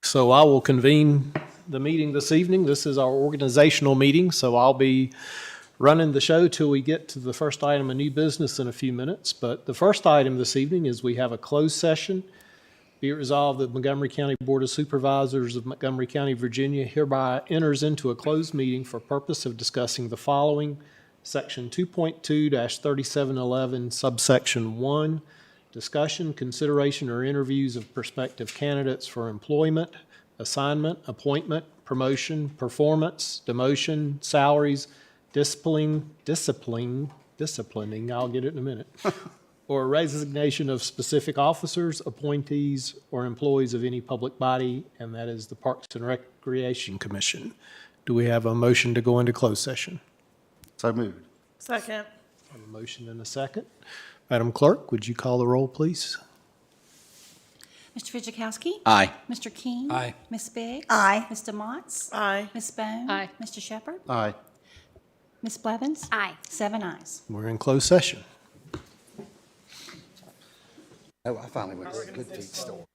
So I will convene the meeting this evening. This is our organizational meeting, so I'll be running the show till we get to the first item of new business in a few minutes. But the first item this evening is we have a closed session. Be it resolved that Montgomery County Board of Supervisors of Montgomery County, Virginia hereby enters into a closed meeting for purpose of discussing the following: Section 2.2-3711, subsection 1, discussion, consideration, or interviews of prospective candidates for employment, assignment, appointment, promotion, performance, demotion, salaries, disciplining, I'll get it in a minute, or resignation of specific officers, appointees, or employees of any public body, and that is the Parks and Recreation Commission. Do we have a motion to go into closed session? So moved. Second. A motion and a second. Madam Clerk, would you call the roll, please? Mr. Fitchikowski? Aye. Mr. King? Aye. Ms. Biggs? Aye. Mr. Motts? Aye. Ms. Bone? Aye. Mr. Shepherd? Aye. Ms. Blevins? Aye. 7 ayes. We're in closed session. Oh, I finally went to the Good Feet store.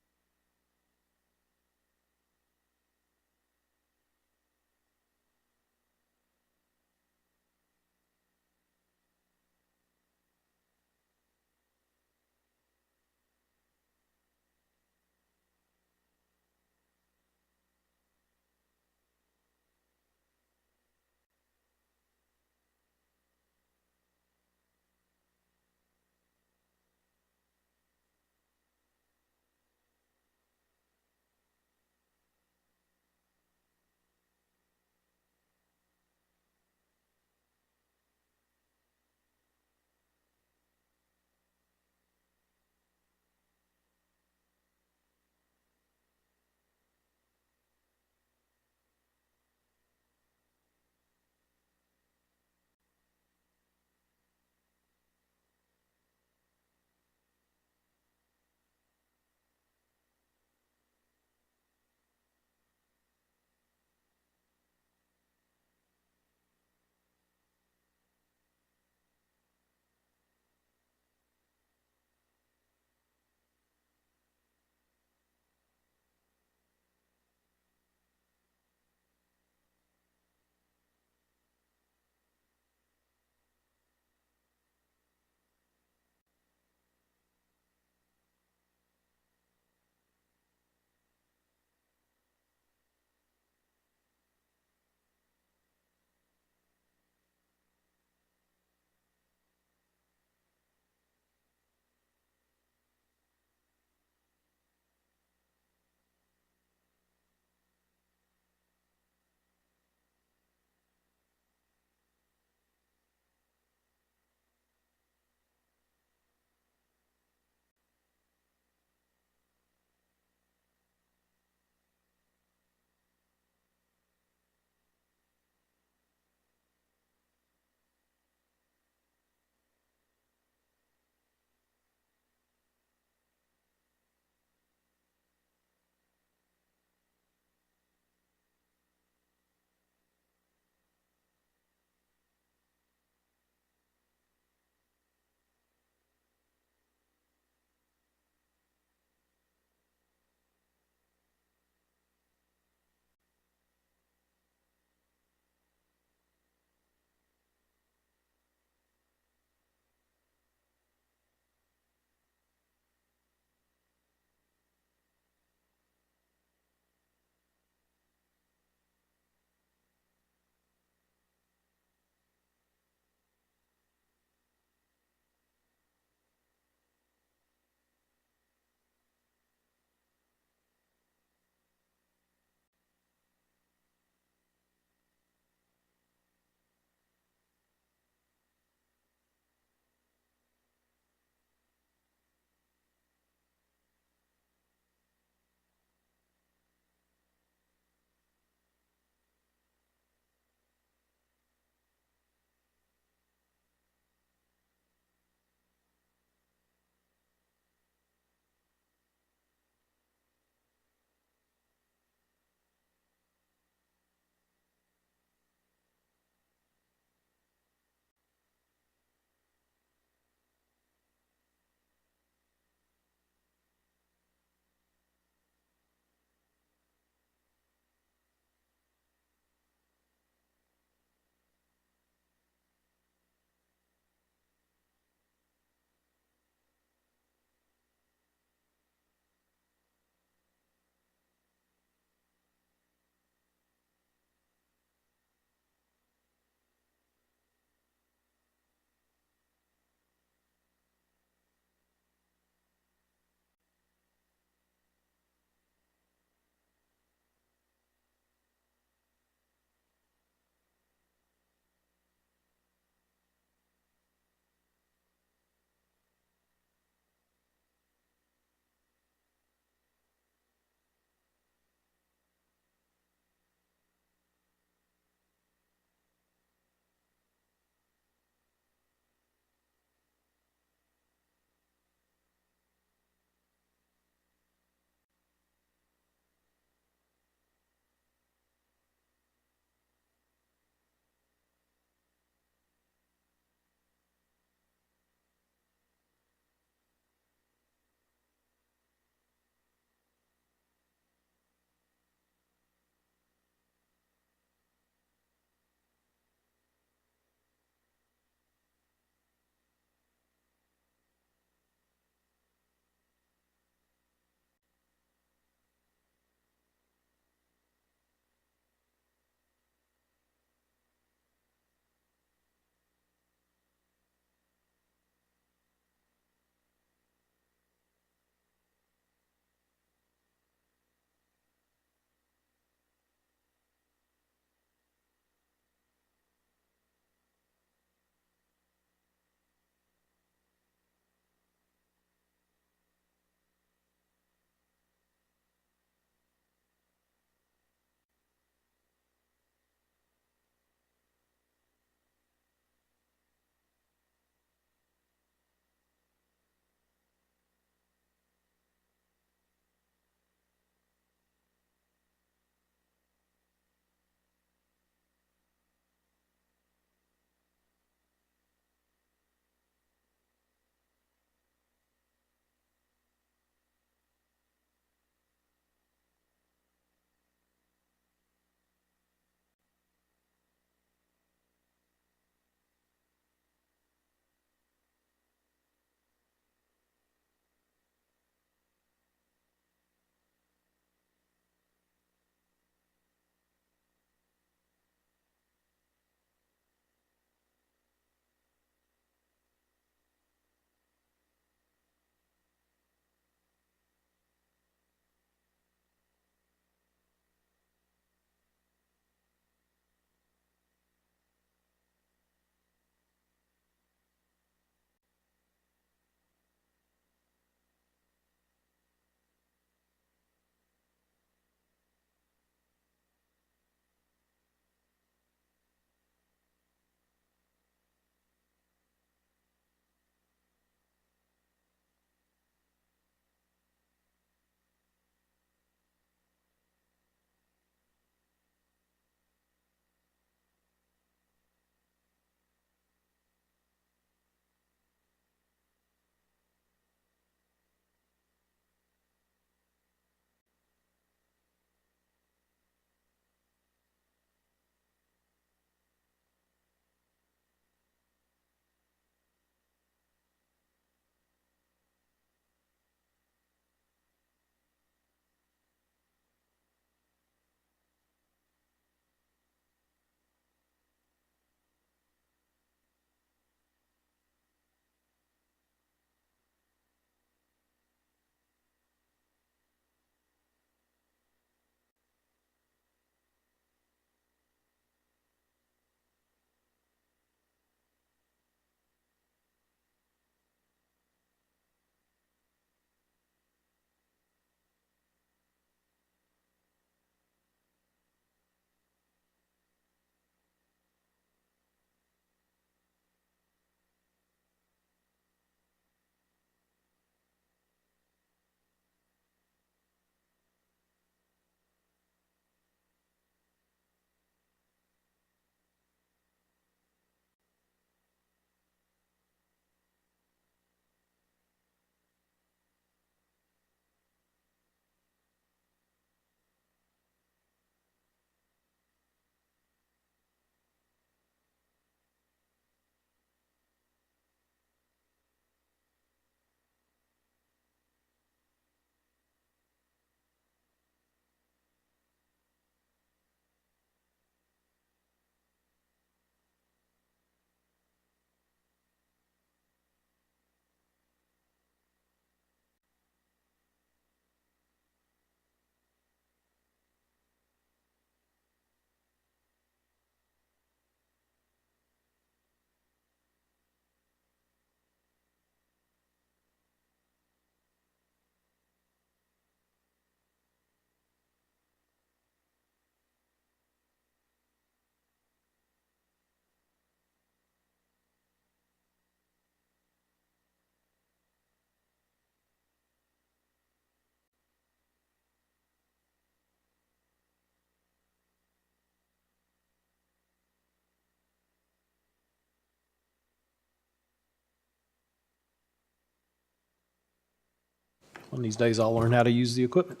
One of these days I'll learn how to use the equipment.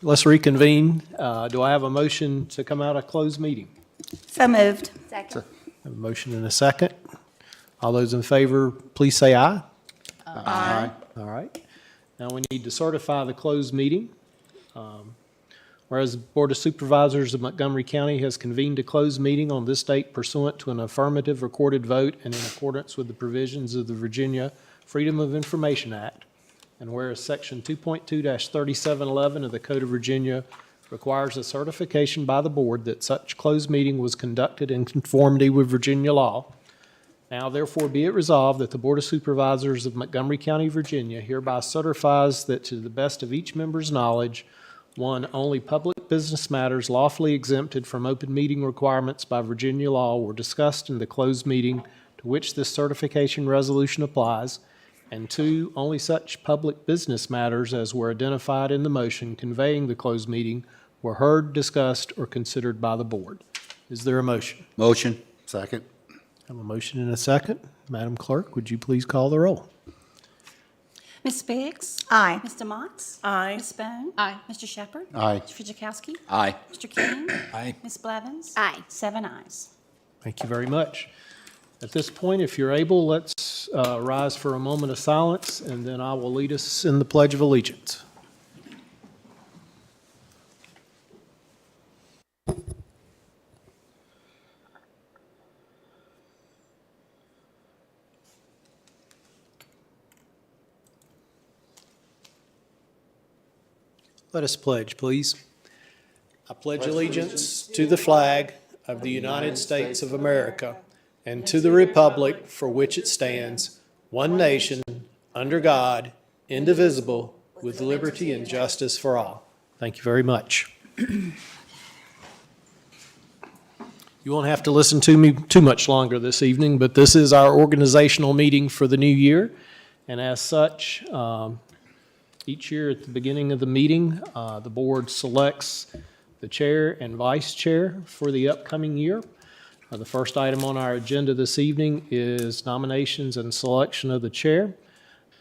Let's reconvene. Do I have a motion to come out of closed meeting? So moved. Second. Have a motion and a second. All those in favor, please say aye. Aye. All right. Now we need to certify the closed meeting. Whereas the Board of Supervisors of Montgomery County has convened a closed meeting on this date pursuant to an affirmative recorded vote and in accordance with the provisions of the Virginia Freedom of Information Act. And whereas Section 2.2-3711 of the Code of Virginia requires a certification by the board that such closed meeting was conducted in conformity with Virginia law. Now therefore be it resolved that the Board of Supervisors of Montgomery County, Virginia hereby certifies that to the best of each member's knowledge, one, only public business matters lawfully exempted from open meeting requirements by Virginia law were discussed in the closed meeting to which this certification resolution applies. And two, only such public business matters as were identified in the motion conveying the closed meeting were heard, discussed, or considered by the board. Is there a motion? Motion. Second. I have a motion and a second. Madam Clerk, would you please call the roll? Ms. Biggs? Aye. Mr. Motts? Aye. Ms. Bone? Aye. Mr. Shepherd? Aye. Mr. Fitchukowski? Aye. Mr. King? Aye. Ms. Blevins? Aye. 7 ayes. Thank you very much. At this point, if you're able, let's rise for a moment of silence, and then I will lead us in the Pledge of Allegiance. Let us pledge, please. I pledge allegiance to the flag of the United States of America and to the republic for which it stands, one nation, under God, indivisible, with liberty and justice for all. Thank you very much. You won't have to listen to me too much longer this evening, but this is our organizational meeting for the new year. And as such, each year at the beginning of the meeting, the board selects the chair and vice chair for the upcoming year. The first item on our agenda this evening is nominations and selection of the chair.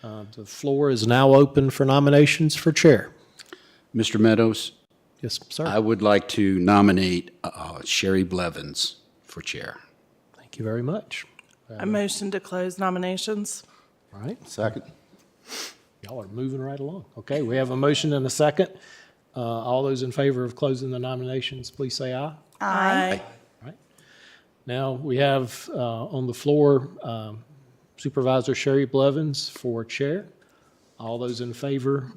The floor is now open for nominations for chair. Mr. Meadows, Yes, I sir. would like to nominate Sherry Blevins for chair. Thank you very much. A motion to close nominations. All right, Second. y'all are moving right along. Okay, we have a motion and a second. All those in favor of closing the nominations, please say aye. Aye. Now, we have on the floor Supervisor Sherry Blevins for chair. All those in favor,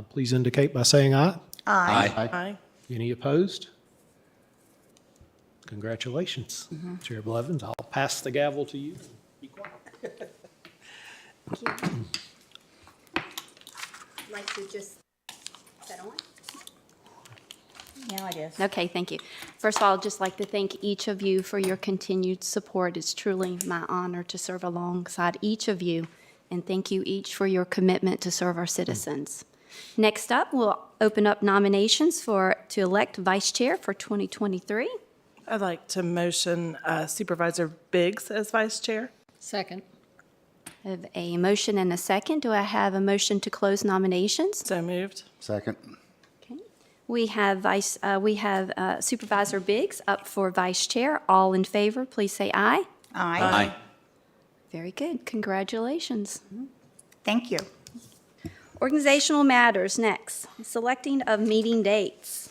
please indicate by saying aye. Aye. Aye. Any opposed? Congratulations, Chair Blevins. I'll pass the gavel to you. Be quiet. Like to just, is that on? Now it is. Okay, thank you. First of all, I'd just like to thank each of you for your continued support. It's truly my honor to serve alongside each of you, and thank you each for your commitment to serve our citizens. Next up, we'll open up nominations to elect vice chair for 2023. I'd like to motion Supervisor Biggs as vice chair. Second. I have a motion and a second. Do I have a motion to close nominations? So moved. Second. Okay. We have Supervisor Biggs up for vice chair. All in favor, please say aye. Aye. Very good. Congratulations. Thank you. Organizational matters next. Selecting of meeting dates.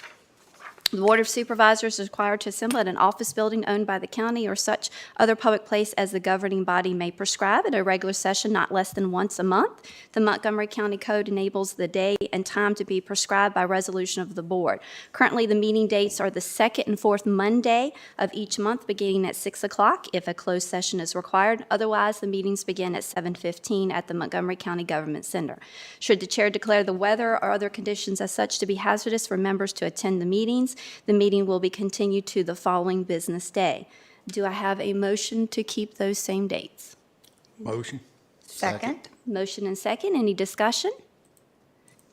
The Board of Supervisors is required to assemble at an office building owned by the county or such other public place as the governing body may prescribe at a regular session not less than once a month. The Montgomery County Code enables the day and time to be prescribed by resolution of the board. Currently, the meeting dates are the second and fourth Monday of each month, beginning at 6 o'clock if a closed session is required. Otherwise, the meetings begin at 7:15 at the Montgomery County Government Center. Should the chair declare the weather or other conditions as such to be hazardous for members to attend the meetings, the meeting will be continued to the following business day. Do I have a motion to keep those same dates? Motion. Second. Motion and second. Any discussion?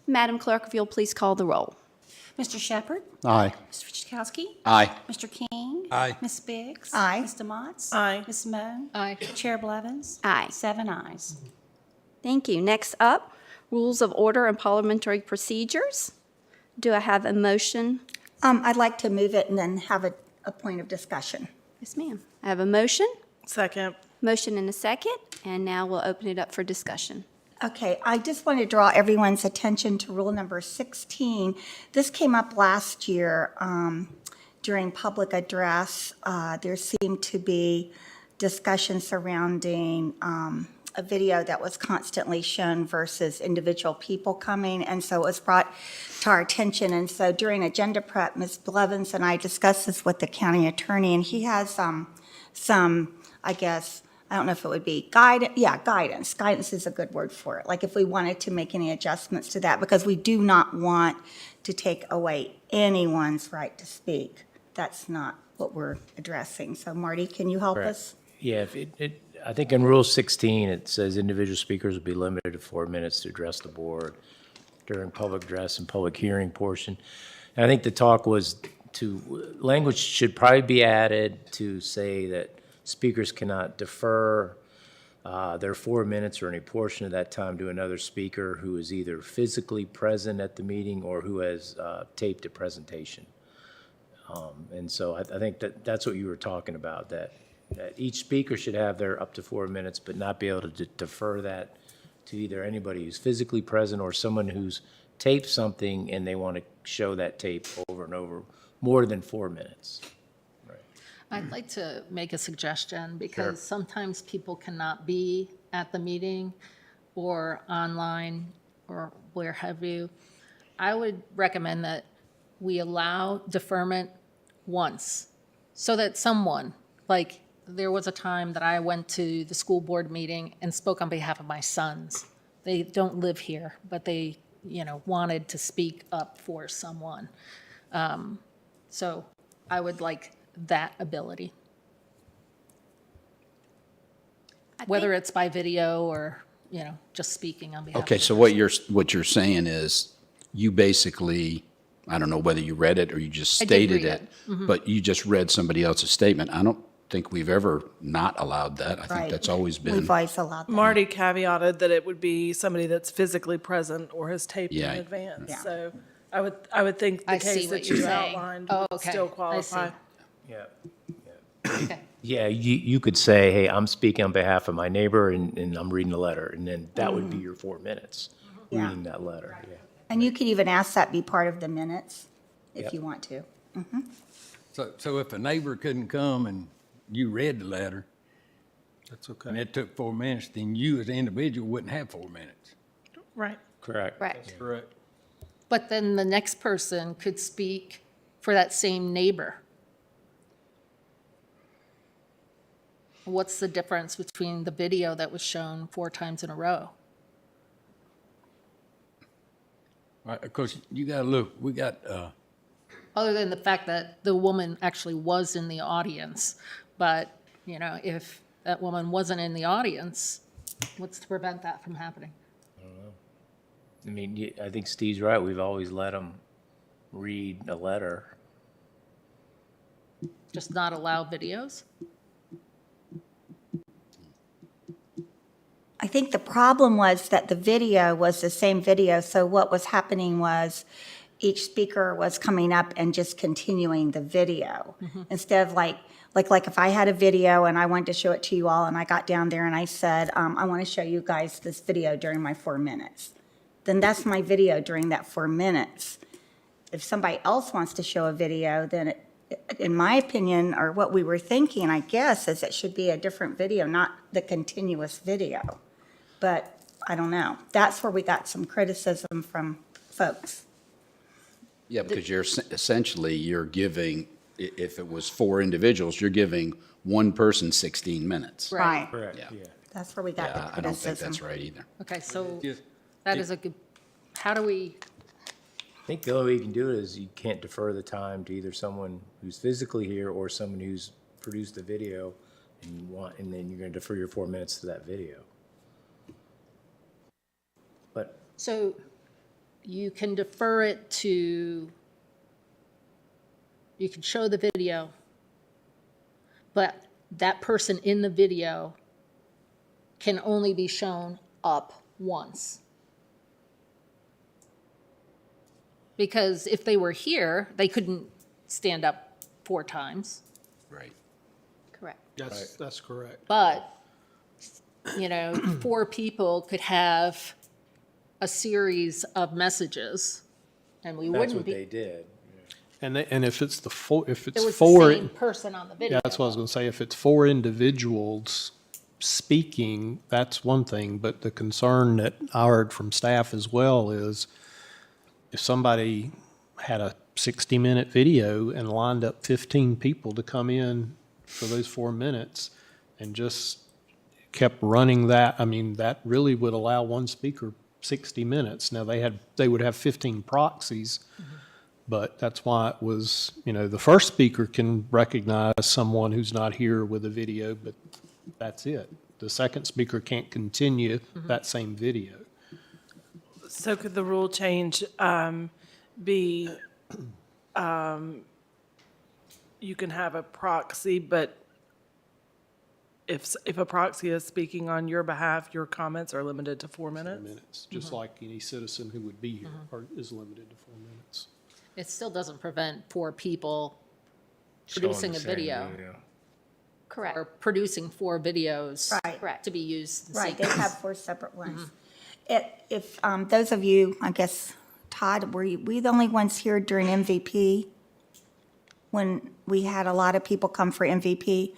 Madam Clerk, if you'll please call the roll. Mr. Shepherd? Aye. Mr. Fitchukowski? Aye. Mr. King? Aye. Ms. Biggs? Aye. Mr. Motts? Aye. Ms. Moan? Aye. Chair Blevins? Aye. 7 ayes. Thank you. Next up, Rules of Order and Parliamentary Procedures. Do I have a motion? I'd like to move it and then have a point of discussion. Yes, ma'am. I have a motion, Second. motion and a second, and now we'll open it up for discussion. Okay, I just want to draw everyone's attention to rule number 16. This came up last year during public address. There seemed to be discussion surrounding a video that was constantly shown versus individual people coming, and so it was brought to our attention. And so during agenda prep, Ms. Blevins and I discussed this with the county attorney, and he has some, I guess, I don't know if it would be guidance. Guidance is a good word for it. Like if we wanted to make any adjustments to that, because we do not want to take away anyone's right to speak. That's not what we're addressing. So Marty, can you help Correct. us? Yeah, I think in Rule 16, it says individual speakers will be limited to 4 minutes to address the board during public address and public hearing portion. And I think the talk was language should probably be added to say that speakers cannot defer their 4 minutes or any portion of that time to another speaker who is either physically present at the meeting or who has taped a presentation. And so I think that's what you were talking about, that each speaker should have their up to 4 minutes, but not be able to defer that to either anybody who's physically present or someone who's taped something and they want to show that tape over and over, more than 4 minutes. I'd like to make a suggestion, because sometimes people cannot be at the meeting or online or where have you. I would recommend that we allow deferment once, so that someone, like, there was a time that I went to the school board meeting and spoke on behalf of my sons. They don't live here, but they, wanted to speak up for someone. So I would like that ability, whether it's by video or, just speaking on behalf. Okay, so what you're saying is you basically, I don't know whether you read it or you just I did stated read it, but you just read somebody else's statement. I don't think we've ever not allowed that. I think Right. that's always been. We've always allowed that. Marty caveated that it would be somebody that's physically present or has taped in Yeah. advance. Yeah. So I would think the I see case what that you're you saying. outlined Oh, would okay. still I see. qualify. Yeah. Okay. Yeah, you could say, hey, I'm speaking on behalf of my neighbor and I'm reading a letter, and then that would be your 4 minutes, Yeah. reading that letter, yeah. And you could even ask that be part of the minutes if Yep. you want to. So if a neighbor couldn't come and you read the letter That's and okay. it took 4 minutes, then you as an individual wouldn't have 4 minutes. Right. Correct. Correct. Correct. But then the next person could speak for that same neighbor. What's the difference between the video that was shown 4 times in a row? Right, of course, you gotta look, we got, Other than the fact that the woman actually was in the audience. But, if that woman wasn't in the audience, what's to prevent that from happening? I mean, I think Steve's right, we've always let them read a letter. Just not allow videos? I think the problem was that the video was the same video, so what was happening was each speaker was coming up and just continuing the video. Instead of like if I had a video and I wanted to show it to you all, and I got down there and I said, I want to show you guys this video during my 4 minutes, then that's my video during that 4 minutes. If somebody else wants to show a video, then in my opinion, or what we were thinking, I guess, is it should be a different video, not the continuous video. But I don't know. That's where we got some criticism from folks. Yeah, because essentially you're giving, if it was 4 individuals, you're giving one person 16 minutes. Right. Correct, Yeah. yeah. That's where we got the Yeah, I don't think criticism. that's right either. Okay, so Just- that is a good, how do we, I think the only way you can do it is you can't defer the time to either someone who's physically here or someone who's produced the video and then you're gonna defer your 4 minutes to that video. But so you can defer it to, you can show the video, but that person in the video can only be shown up once. Because if they were here, they couldn't stand up 4 times. Right. Correct. That's correct. But, 4 people could have a series of messages, and we That's wouldn't what they be. did. And if it's if It it's was the four, same person on the video. yeah, that's what I was going to say. If it's 4 individuals speaking, that's one thing. But the concern that I heard from staff as well is if somebody had a 60-minute video and lined up 15 people to come in for those 4 minutes and just kept running that, I mean, that really would allow one speaker 60 minutes. Now, they would have 15 proxies. But that's why it was, the first speaker can recognize someone who's not here with a video, but that's it. The second speaker can't continue that same video. So could the rule change be, you can have a proxy, but if a proxy is speaking on your behalf, your comments are limited to 4 minutes? Minutes, just like any citizen who would be here is limited to 4 minutes. It still doesn't prevent 4 people Showing producing the a same video. Correct. Or producing 4 videos. Right. Correct. To be used in Right, they sequence. have 4 separate ones. If those of you, I guess, Todd, were we the only ones here during MVP? When we had a lot of people come for MVP?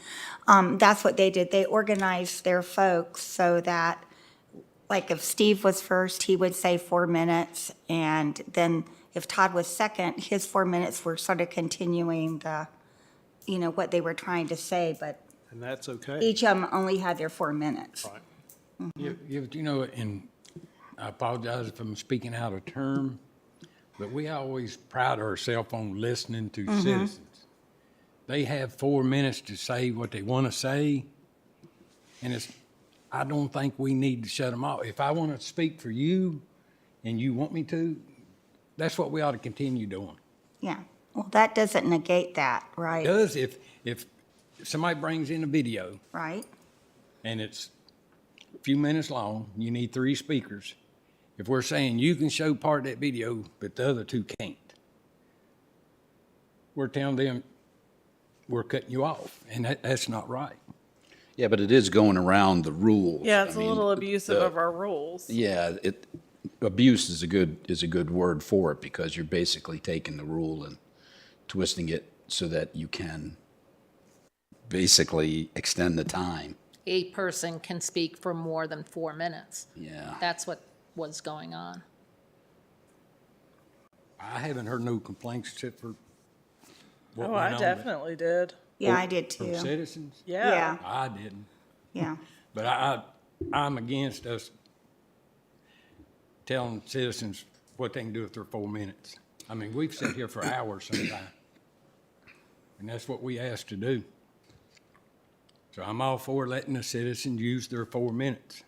That's what they did. They organized their folks so that, like, if Steve was first, he would say 4 minutes, and then if Todd was second, his 4 minutes were sort of continuing the, what they were trying to say, but And that's okay. each of them only had their 4 minutes. Right. And I apologize if I'm speaking out of term, but we always pride ourselves on listening to citizens. They have 4 minutes to say what they want to say, and I don't think we need to shut them off. If I want to speak for you and you want me to, that's what we ought to continue doing. Yeah, well, that doesn't negate that, right? Does if somebody brings in a video Right? and it's a few minutes long, you need 3 speakers. If we're saying you can show part of that video, but the other 2 can't, we're telling them we're cutting you off, and that's not right. Yeah, but it is going around the rules. Yeah, it's I a mean, little abusive the- of our rules. Yeah, abuse is a good word for it, because you're basically taking the rule and twisting it so that you can basically extend the time. A person can speak for more than 4 minutes. Yeah. That's what was going on. I haven't heard no complaints except for what Oh, went I on definitely did. Yeah, I did from too. citizens. Yeah. I didn't, Yeah, but I'm against us telling citizens what they can do with their 4 minutes. I mean, we've sat here for hours sometimes, and that's what we asked to do. So I'm all for letting the citizens use their 4 minutes.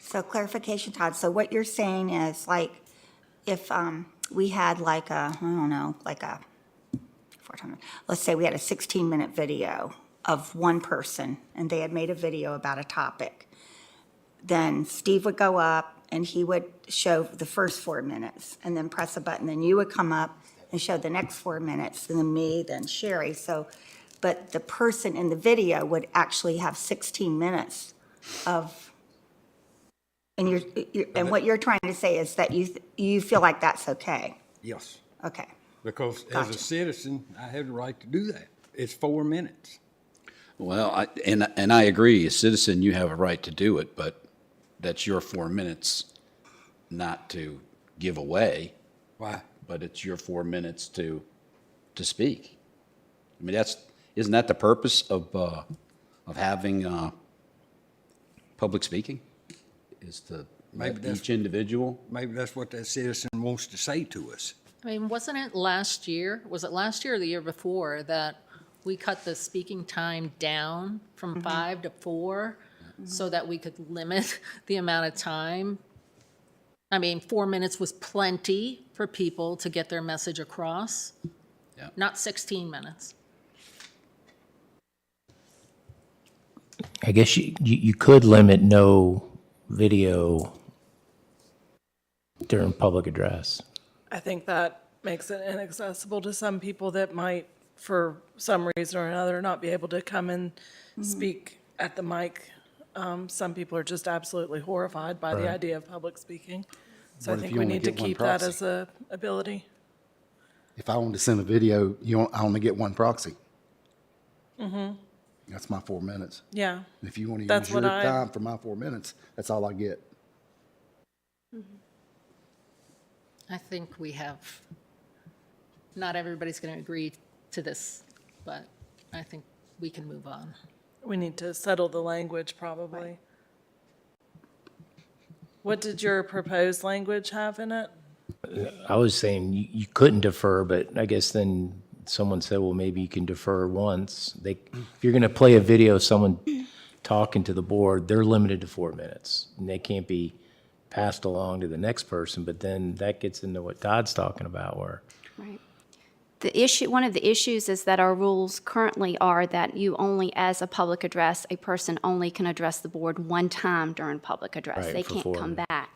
so clarification, Todd, so what you're saying is, like, if we had like a, I don't know, like a, let's say we had a 16-minute video of one person, and they had made a video about a topic, then Steve would go up and he would show the first 4 minutes, and then press a button, then you would come up and show the next 4 minutes, and then me, then Sherry, so, but the person in the video would actually have 16 minutes of, and and what you're trying to say is that you feel like that's okay? Yes. Okay, Because as Gotcha. a citizen, I have the right to do that. It's 4 minutes. Well, and I agree, a citizen, you have a right to do it, but that's your 4 minutes not to give away, Why? but it's your 4 minutes to speak. I mean, isn't that the purpose of having public speaking? Is to Maybe let that's- each individual? Maybe that's what that citizen wants to say to us. I mean, wasn't it last year, was it last year or the year before, that we cut the speaking time down from 5 to 4 so that we could limit the amount of time? I mean, 4 minutes was plenty for people to get their message across. Yeah. Not 16 minutes. I guess you could limit no video during public address. I think that makes it inaccessible to some people that might, for some reason or another, not be able to come and speak at the mic. Some people are just absolutely horrified by the Right. idea of public speaking. So I What if think you we only need to get one keep that proxy? as a ability. If I want to send a video, I only get one proxy. That's my 4 minutes. Yeah, And if you want to That's use your what I- time for my 4 minutes, that's all I get. I think we have, not everybody's going to agree to this, but I think we can move on. we need to settle the language probably. What did your proposed language have in it? I was saying you couldn't defer, but I guess then someone said, well, maybe you can defer once. If you're going to play a video of someone talking to the board, they're limited to 4 minutes. And they can't be passed along to the next person, but then that gets into what Todd's talking about, where Right. One of the issues is that our rules currently are that you only, as a public address, a person only can address the board one time during public address. Right, They for can't 4 come minutes. back.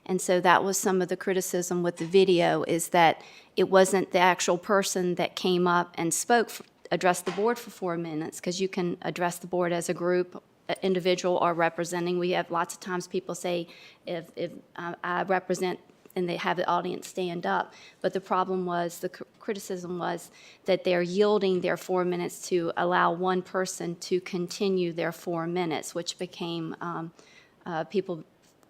And so that was some of the criticism with the video, is that it wasn't the actual person that came up and addressed the board for 4 minutes, because you can address the board as a group, individual, or representing. We have lots of times people say, if I represent, and they have the audience stand up. But the problem was, the criticism was that they're yielding their 4 minutes to allow one person to continue their 4 minutes, which became, people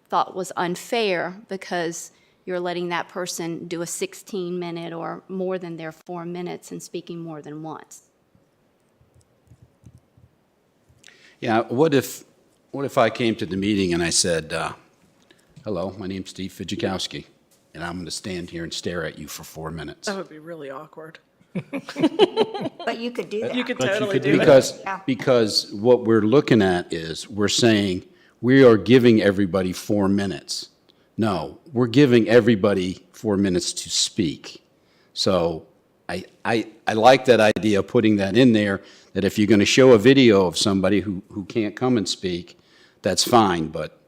thought was unfair, because you're letting that person do a 16-minute or more than their 4 minutes and speaking more than once. Yeah, what if I came to the meeting and I said, hello, my name's Steve Fidjakowski, and I'm going to stand here and stare at you for 4 minutes? That would be really awkward. But you could do that. You could But you totally could do do it. Because what we're looking at is, we're saying, we are giving everybody 4 minutes. No, we're giving everybody 4 minutes to speak. So I like that idea of putting that in there, that if you're going to show a video of somebody who can't come and speak, that's fine, but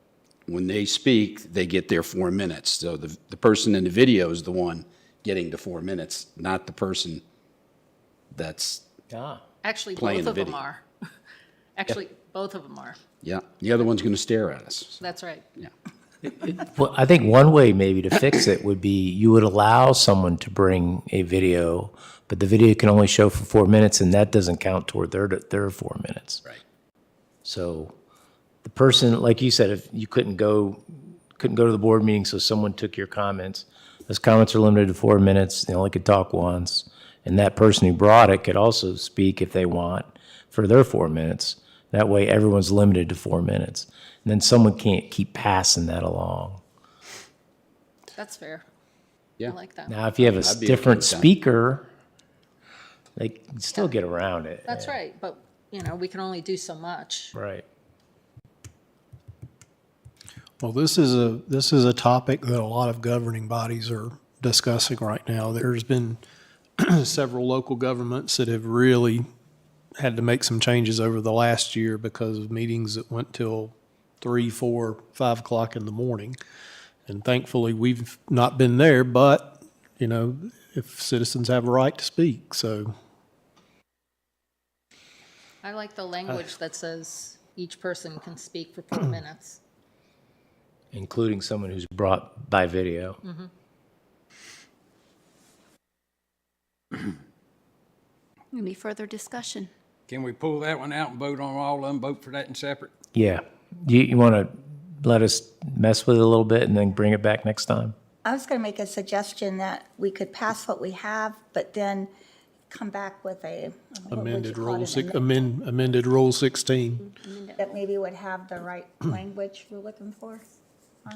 when they speak, they get their 4 minutes. So the person in the video is the one getting the 4 minutes, not the person that's, Actually, Playing both the of them video. are. Actually, both of them are. yeah, the other one's going to stare at us. That's right. Yeah. Well, I think one way maybe to fix it would be you would allow someone to bring a video, but the video can only show for 4 minutes, and that doesn't count toward their 4 minutes. Right. So the person, like you said, if you couldn't go to the board meeting, so someone took your comments, those comments are limited to 4 minutes, they only could talk once, and that person who brought it could also speak if they want for their 4 minutes. That way, everyone's limited to 4 minutes. And then someone can't keep passing that along. That's fair. Yeah. I like that. Now, if you have a I'd be okay different with that. speaker, they can still get around it. That's Yeah. right, but, we can only do so much. Right. Well, this is a topic that a lot of governing bodies are discussing right now. There's been several local governments that have really had to make some changes over the last year because of meetings that went till 3, 4, 5 o'clock in the morning. And thankfully, we've not been there, but, if citizens have a right to speak, so. I like the language that says each person can speak for 4 minutes. Including someone who's brought by video. Any further discussion? Can we pull that one out and vote on all of them, vote for that in separate? Yeah. You want to let us mess with it a little bit and then bring it back next time? I was going to make a suggestion that we could pass what we have, but then come back with what would you Amended call Rule it, six, amended Rule 16. that maybe would have the right language we're looking for.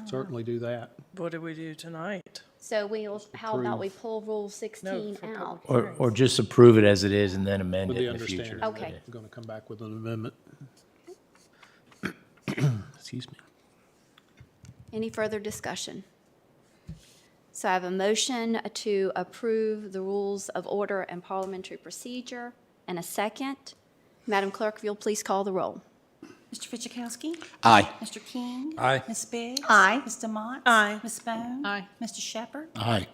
Certainly do that. What did we do tonight? So how about we pull Rule 16 for out? Or just approve it as it is and then amend With it the in the future? understanding that Okay. we're going to come back with an amendment. Excuse me. Any further discussion? So I have a motion to approve the rules of order and parliamentary procedure, and a second. Madam Clerk, if you'll please call the roll. Mr. Fidzikowski? Aye. Mr. King? Aye. Ms. Biggs? Aye. Ms. Demott? Aye. Ms. Bone? Aye. Mr. Shepherd? Aye.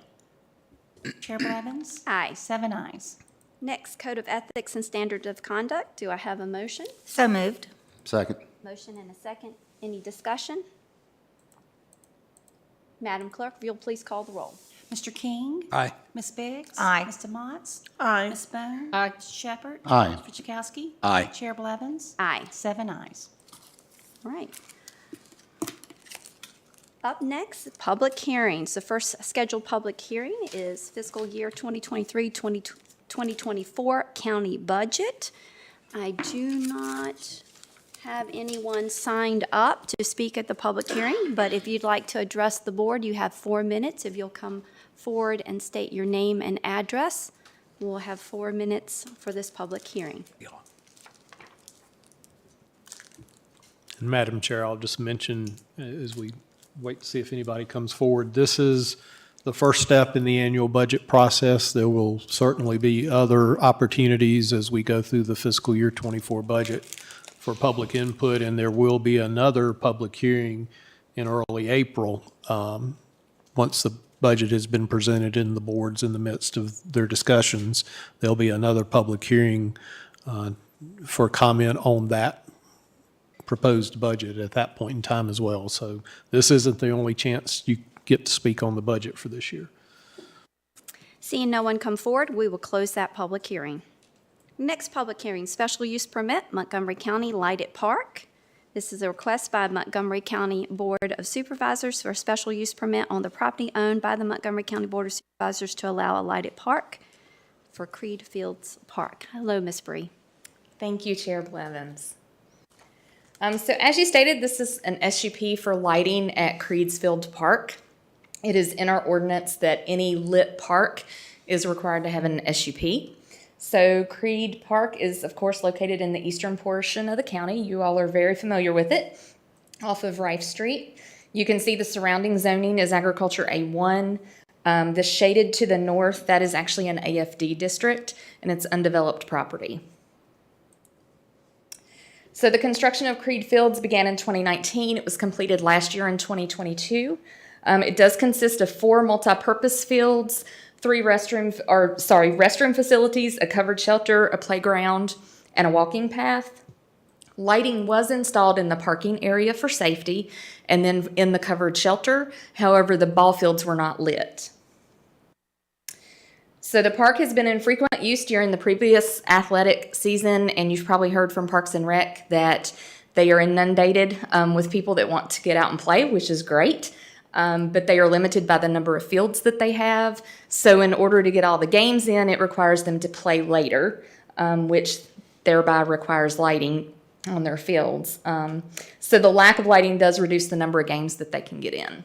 Chair Blevins? Aye. 7 ayes. Next, Code of Ethics and Standards of Conduct. Do I have a motion? So moved. Second. Motion and a second. Any discussion? Madam Clerk, if you'll please call the roll. Mr. King? Aye. Ms. Biggs? Aye. Ms. Demott? Aye. Ms. Bone? Aye. Mr. Shepherd? Aye. Mr. Fidzikowski? Aye. Chair Blevins? Aye. 7 ayes. All right. Up next, public hearings. The first scheduled public hearing is fiscal year 2023-2024 county budget. I do not have anyone signed up to speak at the public hearing, but if you'd like to address the board, you have 4 minutes. If you'll come forward and state your name and address, we'll have 4 minutes for this public hearing. And Madam Chair, I'll just mention, as we wait to see if anybody comes forward, this is the first step in the annual budget process. There will certainly be other opportunities as we go through the fiscal year '24 budget for public input, and there will be another public hearing in early April, once the budget has been presented and the board's in the midst of their discussions. There'll be another public hearing for comment on that proposed budget at that point in time as well. So this isn't the only chance you get to speak on the budget for this year. Seeing no one come forward, we will close that public hearing. Next public hearing, special use permit, Montgomery County Lighted Park. This is a request by Montgomery County Board of Supervisors for a special use permit on the property owned by the Montgomery County Board of Supervisors to allow a lighted park for Creed Fields Park. Hello, Ms. Bree. Thank you, Chair Blevins. So as you stated, this is an SUP for lighting at Creedsfield Park. It is in our ordinance that any lit park is required to have an SUP. So Creed Park is, of course, located in the eastern portion of the county. You all are very familiar with it, off of Rife Street. You can see the surrounding zoning is agriculture A1. The shaded to the north, that is actually an AFD district, and it's undeveloped property. So the construction of Creed Fields began in 2019. It was completed last year in 2022. It does consist of 4 multi-purpose fields, 3 restroom facilities, a covered shelter, a playground, and a walking path. Lighting was installed in the parking area for safety and then in the covered shelter. However, the ball fields were not lit. So the park has been in frequent use during the previous athletic season, and you've probably heard from Parks and Rec that they are inundated with people that want to get out and play, which is great. But they are limited by the number of fields that they have. So in order to get all the games in, it requires them to play later, which thereby requires lighting on their fields. So the lack of lighting does reduce the number of games that they can get in.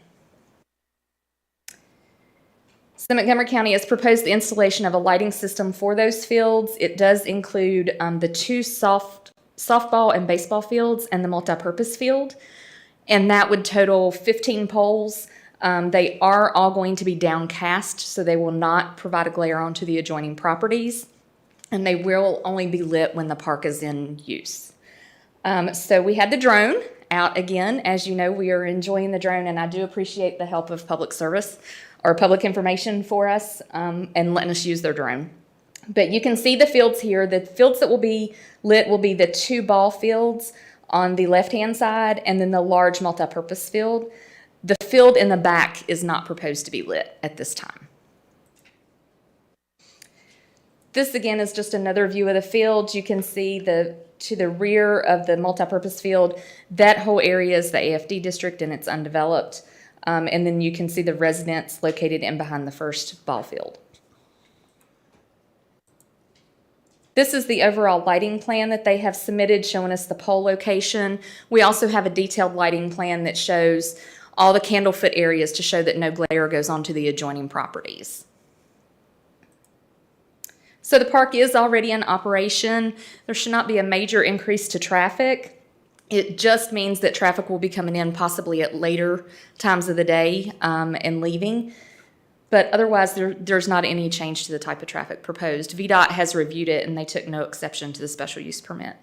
So Montgomery County has proposed the installation of a lighting system for those fields. It does include the 2 softball and baseball fields and the multipurpose field, and that would total 15 poles. They are all going to be downcast, so they will not provide a glare onto the adjoining properties, and they will only be lit when the park is in use. So we had the drone out again. As you know, we are enjoying the drone, and I do appreciate the help of public service or public information for us and letting us use their drone. But you can see the fields here. The fields that will be lit will be the 2 ball fields on the left-hand side and then the large multipurpose field. The field in the back is not proposed to be lit at this time. This again is just another view of the field. You can see to the rear of the multipurpose field, that whole area is the AFD district and it's undeveloped. And then you can see the residents located in behind the first ball field. This is the overall lighting plan that they have submitted, showing us the pole location. We also have a detailed lighting plan that shows all the candle foot areas to show that no glare goes onto the adjoining properties. So the park is already in operation. There should not be a major increase to traffic. It just means that traffic will be coming in possibly at later times of the day and leaving. But otherwise, there's not any change to the type of traffic proposed. VDOT has reviewed it and they took no exception to the special use permit.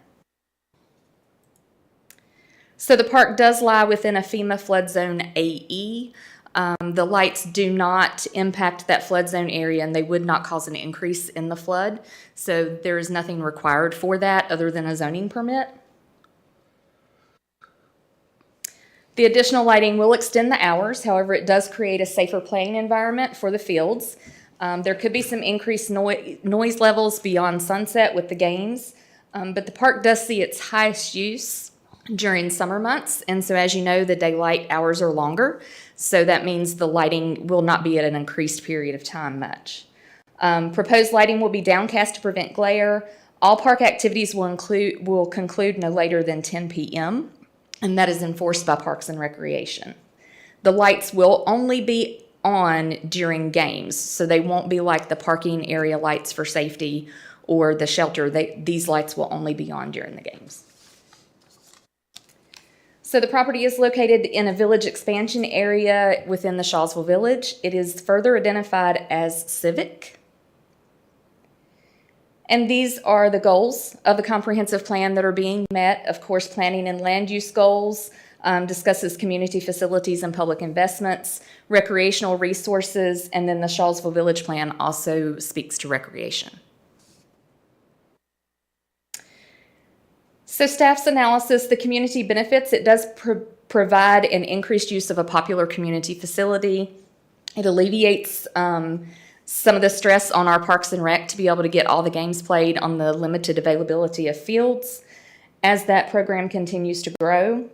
So the park does lie within a FEMA flood zone AE. The lights do not impact that flood zone area, and they would not cause an increase in the flood. So there is nothing required for that other than a zoning permit. The additional lighting will extend the hours. However, it does create a safer playing environment for the fields. There could be some increased noise levels beyond sunset with the games, but the park does see its highest use during summer months. And so, as you know, the daylight hours are longer. So that means the lighting will not be at an increased period of time much. Proposed lighting will be downcast to prevent glare. All park activities will conclude no later than 10 p.m., and that is enforced by Parks and Recreation. The lights will only be on during games, so they won't be like the parking area lights for safety or the shelter. These lights will only be on during the games. So the property is located in a village expansion area within the Shawsville Village. It is further identified as civic. And these are the goals of the comprehensive plan that are being met. Of course, planning and land use goals, discusses community facilities and public investments, recreational resources, and then the Shawsville Village Plan also speaks to recreation. So staff's analysis, the community benefits, it does provide an increased use of a popular community facility. It alleviates some of the stress on our Parks and Rec to be able to get all the games played on the limited availability of fields. As that program continues to grow,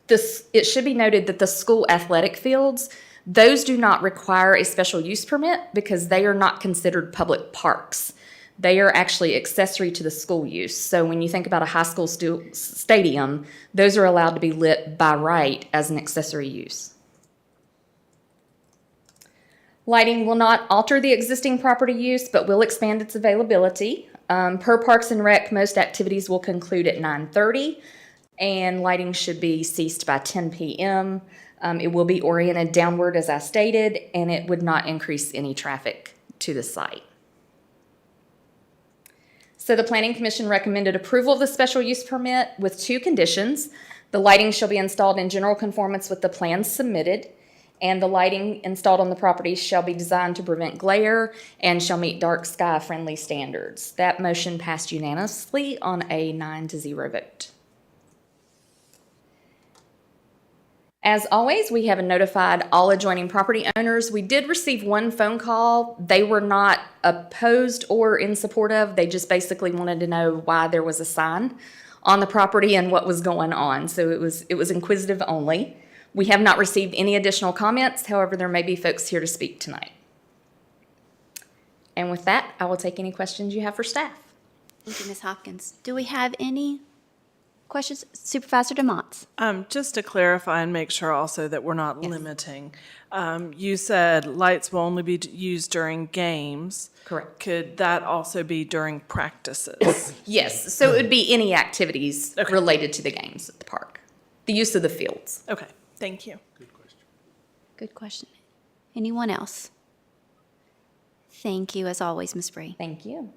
it should be noted that the school athletic fields, those do not require a special use permit because they are not considered public parks. They are actually accessory to the school use. So when you think about a high school stadium, those are allowed to be lit by right as an accessory use. Lighting will not alter the existing property use, but will expand its availability. Per Parks and Rec, most activities will conclude at 9:30, and lighting should be ceased by 10 p.m. It will be oriented downward, as I stated, and it would not increase any traffic to the site. So the Planning Commission recommended approval of the special use permit with 2 conditions. The lighting shall be installed in general conformance with the plans submitted, and the lighting installed on the property shall be designed to prevent glare and shall meet dark sky friendly standards. That motion passed unanimously on a 9-0 vote. As always, we have notified all adjoining property owners. We did receive 1 phone call. They were not opposed or in support of. They just basically wanted to know why there was a sign on the property and what was going on. So it was inquisitive only. We have not received any additional comments. However, there may be folks here to speak tonight. And with that, I will take any questions you have for staff. Thank you, Ms. Hopkins. Do we have any questions? Supervisor DeMonts. Just to clarify and make sure also that we're not limiting, you said lights will only be used during games. Correct. Could that also be during practices? Yes, so it would be any activities related to the games at the park. The use of the fields. Okay, thank you. Good question. Anyone else? Thank you, as always, Ms. Bree. Thank you.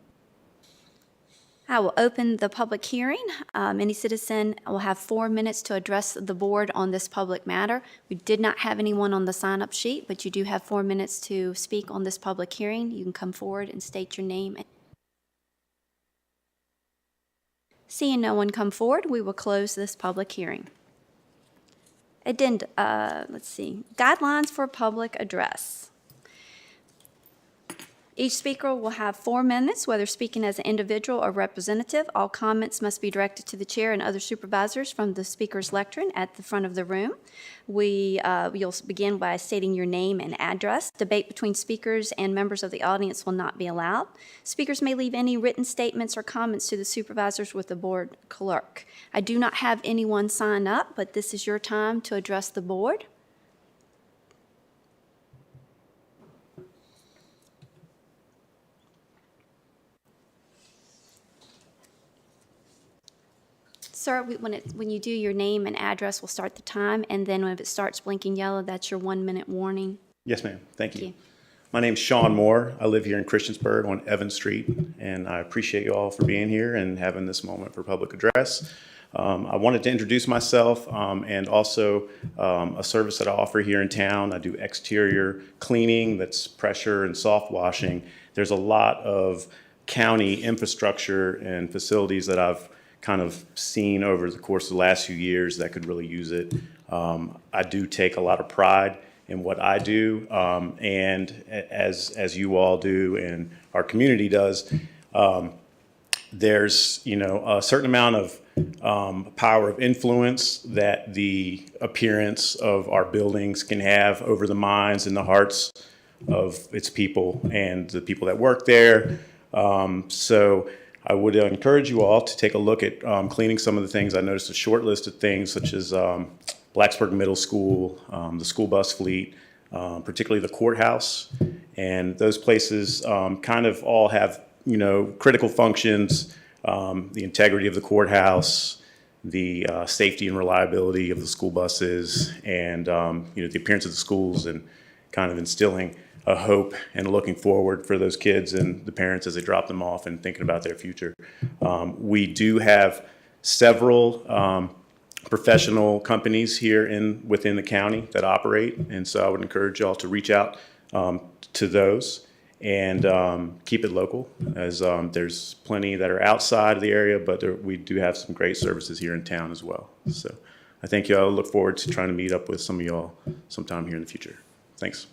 I will open the public hearing. Any citizen will have 4 minutes to address the board on this public matter. We did not have anyone on the sign-up sheet, but you do have 4 minutes to speak on this public hearing. You can come forward and state your name. Seeing no one come forward, we will close this public hearing. Let's see, guidelines for public address. Each speaker will have 4 minutes, whether speaking as an individual or representative. All comments must be directed to the chair and other supervisors from the speaker's lectern at the front of the room. You'll begin by stating your name and address. Debate between speakers and members of the audience will not be allowed. Speakers may leave any written statements or comments to the supervisors with the board clerk. I do not have anyone sign up, but this is your time to address the board. Sir, when you do your name and address, we'll start the time, and then when it starts blinking yellow, that's your 1 minute warning. Yes, ma'am. Thank you. Thank you. My name's Sean Moore. I live here in Christiansburg on Evans Street, and I appreciate you all for being here and having this moment for public address. I wanted to introduce myself and also a service that I offer here in town. I do exterior cleaning, that's pressure and soft washing. There's a lot of county infrastructure and facilities that I've kind of seen over the course of the last few years that could really use it. I do take a lot of pride in what I do, and as you all do and our community does. There's, a certain amount of power of influence that the appearance of our buildings can have over the minds and the hearts of its people and the people that work there. So I would encourage you all to take a look at cleaning some of the things. I noticed a short list of things such as Blacksburg Middle School, the school bus fleet, particularly the courthouse. And those places kind of all have critical functions, the integrity of the courthouse, the safety and reliability of the school buses, and the appearance of the schools, and kind of instilling a hope and looking forward for those kids and the parents as they drop them off and thinking about their future. We do have several professional companies here within the county that operate, and so I would encourage y'all to reach out to those and keep it local, as there's plenty that are outside of the area, but we do have some great services here in town as well. So I thank you. I look forward to trying to meet up with some of y'all sometime here in the future. Thanks.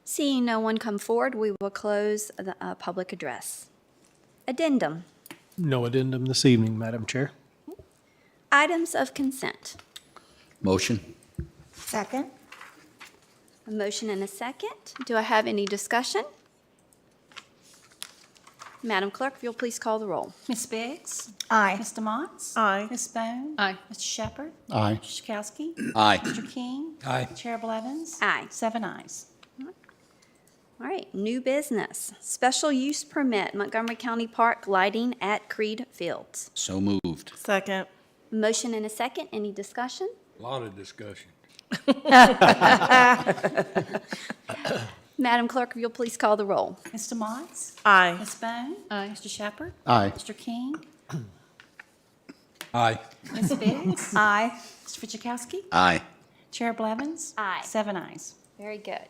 Seeing no one come forward, we will close the public address. Addendum. No addendum this evening, Madam Chair. Items of consent. Motion? Second? A motion and a second. Do I have any discussion? Madam Clerk, if you'll please call the roll. Ms. Biggs? Aye. Mr. Motts? Aye. Ms. Bone? Aye. Mr. Shepherd? Aye. Mr. Chakowski? Aye. Mr. King? Aye. Chair Blevins? Aye. 7 ayes. All right, new business. Special use permit, Montgomery County Park lighting at Creed Fields. So moved. Second. Motion and a second. Any discussion? A lot of discussion. Madam Clerk, if you'll please call the roll. Mr. Motts? Aye. Ms. Bone? Aye. Mr. Shepherd? Aye. Mr. King? Aye. Ms. Biggs? Aye. Mr. Chakowski? Aye. Chair Blevins? Aye. 7 ayes. Very good.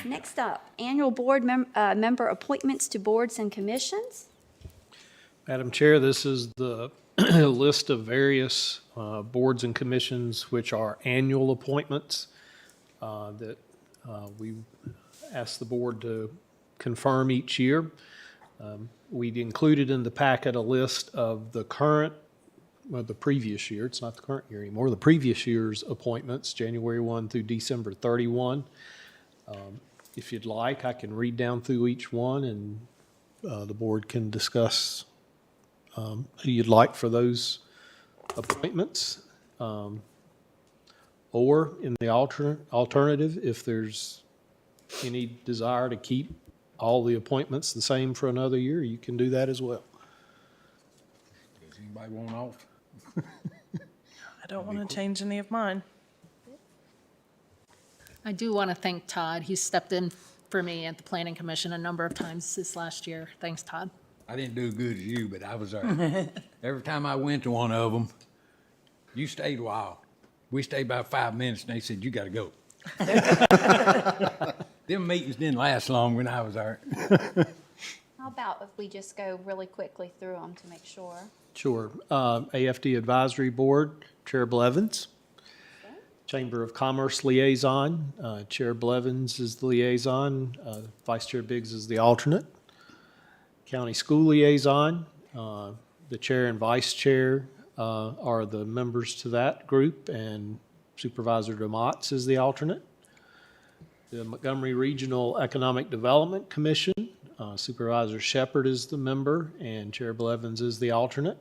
Next up, annual board member appointments to boards and commissions. Madam Chair, this is the list of various boards and commissions which are annual appointments that we ask the board to confirm each year. We'd included in the packet a list of the current, well, the previous year, it's not the current year anymore, the previous year's appointments, January 1 through December 31. If you'd like, I can read down through each one, and the board can discuss who you'd like for those appointments. Or in the alternative, if there's any desire to keep all the appointments the same for another year, you can do that as well. Does anybody want off? I don't want to change any of mine. I do want to thank Todd. He stepped in for me at the Planning Commission a number of times this last year. Thanks, Todd. I didn't do as good as you, but I was there. Every time I went to one of them, you stayed a while. We stayed about 5 minutes, and they said, you got to go. Them meetings didn't last long when I was there. How about if we just go really quickly through them to make sure? Sure. AFD Advisory Board, Chair Blevins. Chamber of Commerce Liaison, Chair Blevins is the liaison, Vice Chair Biggs is the alternate. County School Liaison, the chair and vice chair are the members to that group, and Supervisor DeMotts is the alternate. The Montgomery Regional Economic Development Commission, Supervisor Shepherd is the member, and Chair Blevins is the alternate.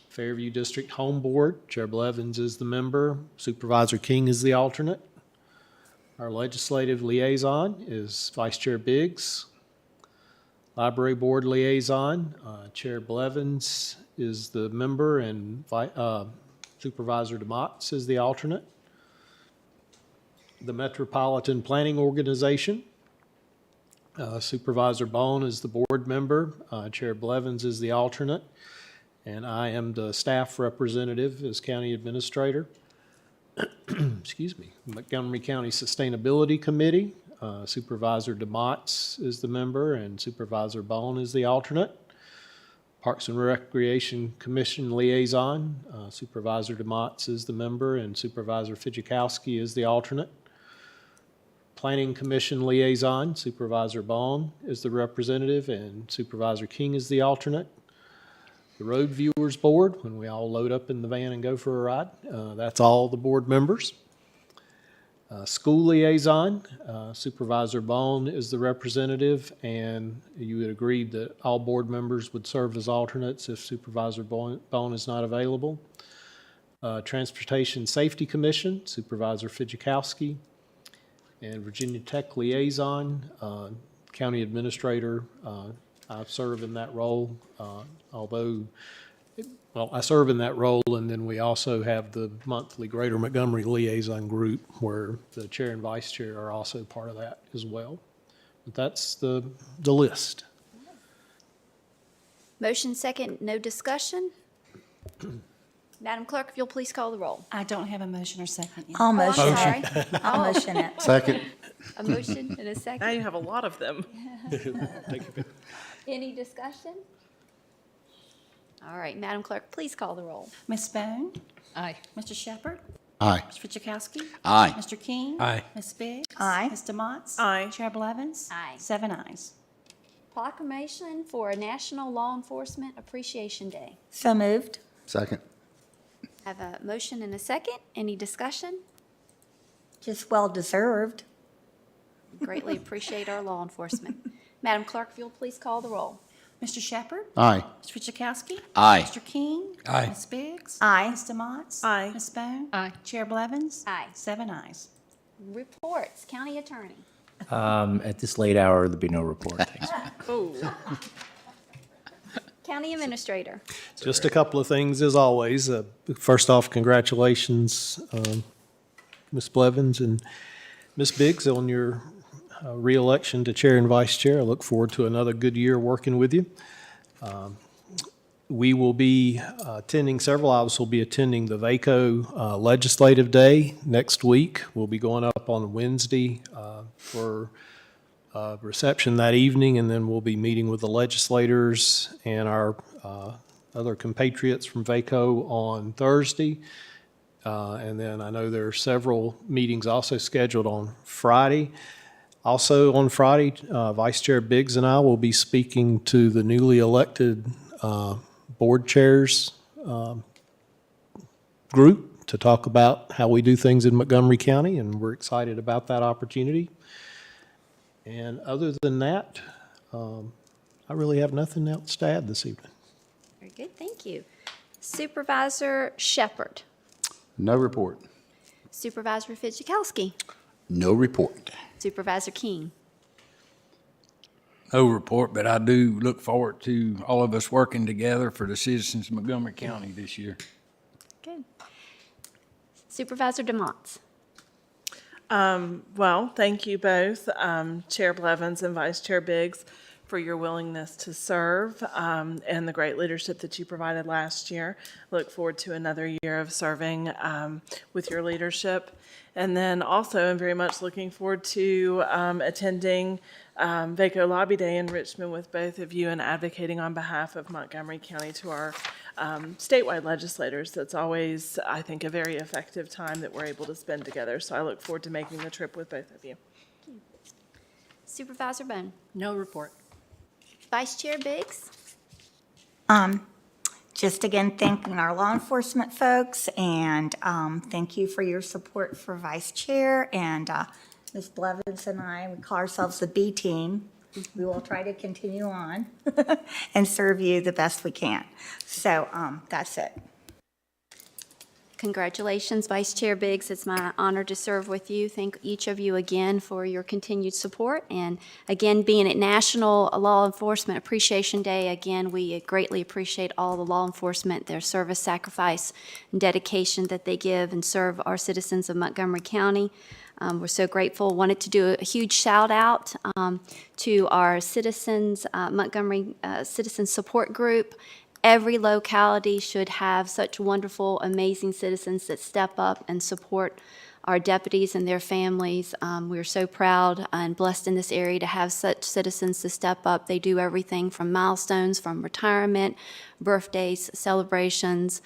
Fairview District Home Board, Chair Blevins is the member, Supervisor King is the alternate. Our legislative liaison is Vice Chair Biggs. Library Board liaison, Chair Blevins is the member, and Supervisor DeMotts is the alternate. The Metropolitan Planning Organization, Supervisor Bone is the board member, Chair Blevins is the alternate, and I am the staff representative as county administrator. Excuse me. Montgomery County Sustainability Committee, Supervisor DeMotts is the member, and Supervisor Bone is the alternate. Parks and Recreation Commission Liaison, Supervisor DeMotts is the member, and Supervisor Fidjakowski is the alternate. Planning Commission Liaison, Supervisor Bone is the representative, and Supervisor King is the alternate. The Road Viewers Board, when we all load up in the van and go for a ride, that's all the board members. School Liaison, Supervisor Bone is the representative, and you had agreed that all board members would serve as alternates if Supervisor Bone is not available. Transportation Safety Commission, Supervisor Fidjakowski. And Virginia Tech Liaison, County Administrator, I serve in that role, I serve in that role, and then we also have the monthly Greater Montgomery Liaison Group, where the chair and vice chair are also part of that as well. But that's the list. Motion second, no discussion. Madam Clerk, if you'll please call the roll. I don't have a motion or second yet. I'll Oh, I'm motion. sorry. I'll Oh, motion it. Second. a motion and a Now you second. have a lot of them. Any discussion? All right, Madam Clerk, please call the roll. Ms. Bone? Aye. Mr. Shepherd? Aye. Mr. Fidzikowski? Aye. Mr. King? Aye. Ms. Biggs? Aye. Ms. Demotts? Aye. Chair Blevins? Aye. 7 ayes. Proclamation for a National Law Enforcement Appreciation Day. So moved. Second. Have a motion and a second. Any discussion? Just well-deserved. Greatly appreciate our law enforcement. Madam Clerk, if you'll please call the roll. Mr. Shepherd? Aye. Mr. Fidzikowski? Aye. Mr. King? Aye. Ms. Biggs? Aye. Ms. Demotts? Aye. Ms. Bone? Aye. Chair Blevins? Aye. 7 ayes. Reports, County Attorney. At this late hour, there'll be no report. Thanks. County Administrator. Just a couple of things as always. First off, congratulations, Ms. Blevins and Ms. Biggs on your reelection to chair and vice chair. I look forward to another good year working with you. We will be attending, several of us will be attending the VACO Legislative Day next week. We'll be going up on Wednesday for reception that evening, and then we'll be meeting with the legislators and our other compatriots from VACO on Thursday. And then I know there are several meetings also scheduled on Friday. Also on Friday, Vice Chair Biggs and I will be speaking to the newly elected board chairs group to talk about how we do things in Montgomery County, and we're excited about that opportunity. And other than that, I really have nothing else to add this evening. Very good, thank you. Supervisor Shepherd. No report. Supervisor Fidzikowski. No report. Supervisor King. No report, but I do look forward to all of us working together for the citizens of Montgomery County this year. Good. Supervisor DeMotts. Well, thank you both, Chair Blevins and Vice Chair Biggs, for your willingness to serve and the great leadership that you provided last year. Look forward to another year of serving with your leadership. And then also, I'm very much looking forward to attending VACO Lobby Day in Richmond with both of you and advocating on behalf of Montgomery County to our statewide legislators. That's always, I think, a very effective time that we're able to spend together. So I look forward to making the trip with both of you. Supervisor Bone. No report. Vice Chair Biggs. Just again, thanking our law enforcement folks, and thank you for your support for vice chair. And Ms. Blevins and I, we call ourselves the B team. We will try to continue on and serve you the best we can. So that's it. Congratulations, Vice Chair Biggs. It's my honor to serve with you. Thank each of you again for your continued support. And again, being at National Law Enforcement Appreciation Day, again, we greatly appreciate all the law enforcement, their service, sacrifice, and dedication that they give and serve our citizens of Montgomery County. We're so grateful. Wanted to do a huge shout out to our citizens, Montgomery Citizen Support Group. Every locality should have such wonderful, amazing citizens that step up and support our deputies and their families. We're so proud and blessed in this area to have such citizens to step up. They do everything from milestones, from retirement, birthdays, celebrations,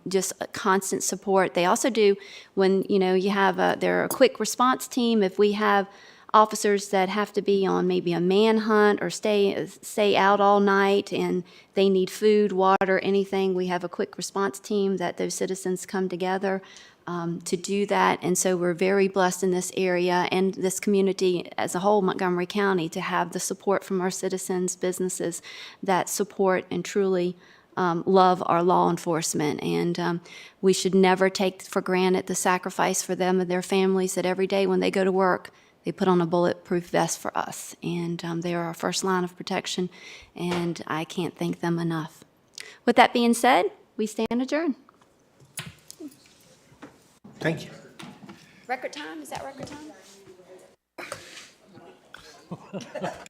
just constant support. They also do, when you have they're a quick response team. If we have officers that have to be on maybe a manhunt or stay out all night and they need food, water, anything, we have a quick response team that those citizens come together to do that. And so we're very blessed in this area and this community as a whole, Montgomery County, to have the support from our citizens, businesses that support and truly love our law enforcement. And we should never take for granted the sacrifice for them and their families, that every day when they go to work, they put on a bulletproof vest for us, and they are our first line of protection, and I can't thank them enough. With that being said, we stand adjourned. Thank you. Record time? Is that record time?